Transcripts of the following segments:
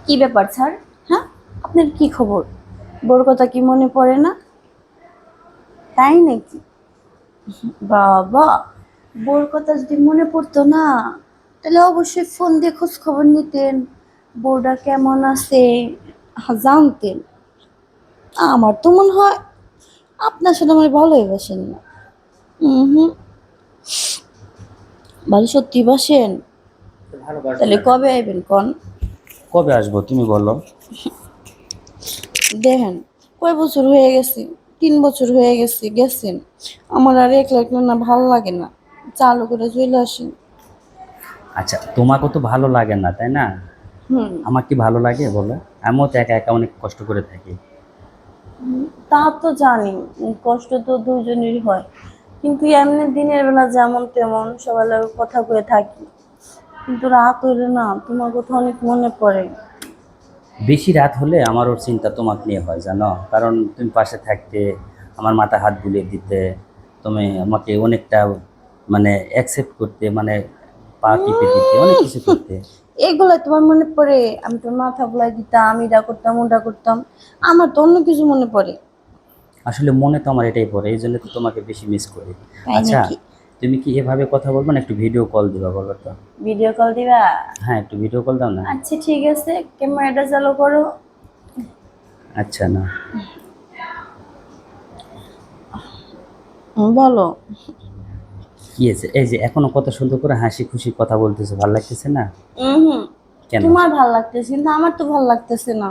কি ব্যাপার স্যার? হ্যাঁ, আপনার কি খবর? বোর কথা কি মনে পড়ে না? তাই নাকি? বাবা, বোর কথা যদি মনে পড়তো না, তাহলে অবশ্যই ফোন দিয়ে খোঁজ খবর নিতেন, বোর্ডা কেমন আছে জানতেন। আমার তো মনে হয় আপনার সাথে আমার ভালোই বাসেন না। হুম, ভালো সত্যি বাসেন? ভালোবাসবো তাহলে না কেন? কবে আইবেন কন? কবে আসবো তুমি বলো? দেখেন, কয় বছর হয়ে গেছে, 3 বছর হয়ে গেছে গেছেন। আমার আর একলা একলা না ভাল লাগে না, চালু করে চলে আসেন। আচ্ছা, তোমাকে তো ভালো লাগে না তাই না? হুম। আমার কি ভালো লাগে বলো? আমিও তো একা একা অনেক কষ্ট করে থাকি। তা তো জানি, কষ্ট তো দুজনেরই হয়, কিন্তু এমনি দিনের বেলা যেমন তেমন সবাই লাগে কথা কয়ে থাকি, কিন্তু রাত হইলে না তোমার কথা অনেক মনে পড়ে। বেশি রাত হলে আমারও চিন্তা তোমাকে নিয়ে হয় জানো, কারণ তুমি পাশে থাকতে, আমার মাথা হাত বুলিয়ে দিতে, তুমি আমাকে অনেকটা মানে অ্যাকসেপ্ট করতে, মানে পা টিপে দিতে, অনেক কিছু করতে। এগুলো তোমার মনে পড়ে? আমি তোর মাথা বুলাই দিতাম, আমি এটা করতাম ওটা করতাম, আমার তো অন্য কিছু মনে পড়ে। আসলে মনে তো আমার এটাই পড়ে, এই জন্য তো তোমাকে বেশি মিস করি। তাই আচ্ছা, নাকি? তুমি কি এভাবে কথা বলবো না একটু ভিডিও কল দিবা বলো তো? ভিডিও কল দিবা? হ্যাঁ, একটু ভিডিও কল দাও না। আচ্ছা ঠিক আছে, ক্যামেরাটা চালু করো। আচ্ছা, না বলো। কি আছে, এই যে এখনো কত সুন্দর করে হাসি খুশি কথা বলতেছো, ভালো লাগতেছে না? হুম। কেন? তোমার ভাল লাগতেছে কিন্তু আমার তো ভাল লাগতেছে না।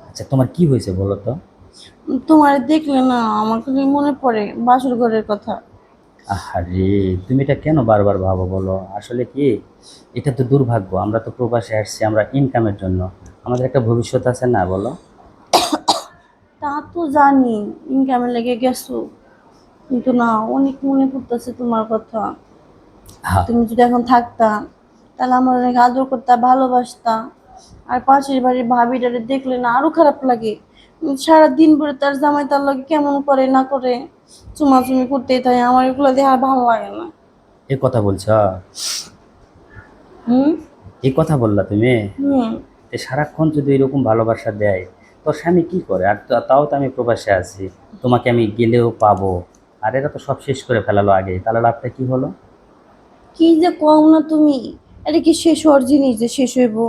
আচ্ছা, তোমার কি হয়েছে বলো তো? তোমার দেখলে না আমার খালি মনে পড়ে বাসর ঘরের কথা। আহারে, তুমি এটা কেন বারবার ভাবো বলো? আসলে কি, এটা তো দুর্ভাগ্য, আমরা তো প্রবাসে আসছি আমরা ইনকামের জন্য, আমাদের একটা ভবিষ্যৎ আছে না বলো? তা তো জানি, ইনকামে লেগে গেছো, কিন্তু না অনেক মনে পড়তেছে তোমার কথা। হ্যাঁ। তুমি যদি এখন থাকতা, তাহলে আমার অনেক আদর করতা, ভালোবাসতা। আর পাশের বাড়ির ভাবিটারে দেখলে না আরো খারাপ লাগে। সারা দিন ভরে তার জামাই তার লগে কেমন করে না করে চুমাচুমি করতেই থাকে, আমার এগুলো দেখে আর ভালো লাগে না। এ কথা বলছ? হুম। এই কথা বললা তুমি? হুম। যে সারাক্ষণ যদি এরকম ভালোবাসা দেয়, তোর স্বামী কি করে? আর তাও তো আমি প্রবাসে আছি, তোমাকে আমি গেলেও পাবো, আর এরা তো সব শেষ করে ফেলালো আগে, তাহলে লাভটা কি হলো? কি যে কও না তুমি, এটা কি শেষ হওয়ার জিনিস যে শেষ হইব?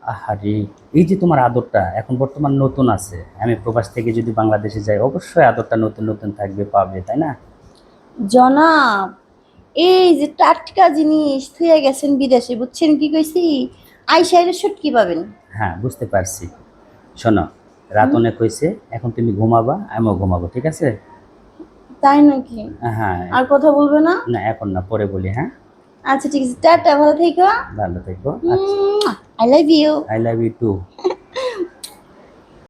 আহারে, এই যে তোমার আদরটা এখন বর্তমান নতুন আছে, আমি প্রবাস থেকে যদি বাংলাদেশে যাই অবশ্যই আদরটা নতুন নতুন থাকবে, পাবে, তাই না? জনাব, এই যে টাটকা জিনিস থুয়ে গেছেন বিদেশে, বুঝছেন কি কইছি? আইসাইরে শুটকি পাবেন। হ্যাঁ, বুঝতে পারছি। শোনো, রাত হুম। অনেক হয়েছে, এখন তুমি ঘুমাবা, আমিও ঘুমাবো, ঠিক আছে? তাই নাকি? হ্যাঁ। আর কথা বলবে না? না, এখন না, পরে বলি, হ্যাঁ? আচ্ছা ঠিক আছে, টাটা, ভালো থেকো। ভালো থেকো। আচ্ছা। I love you. I love you two.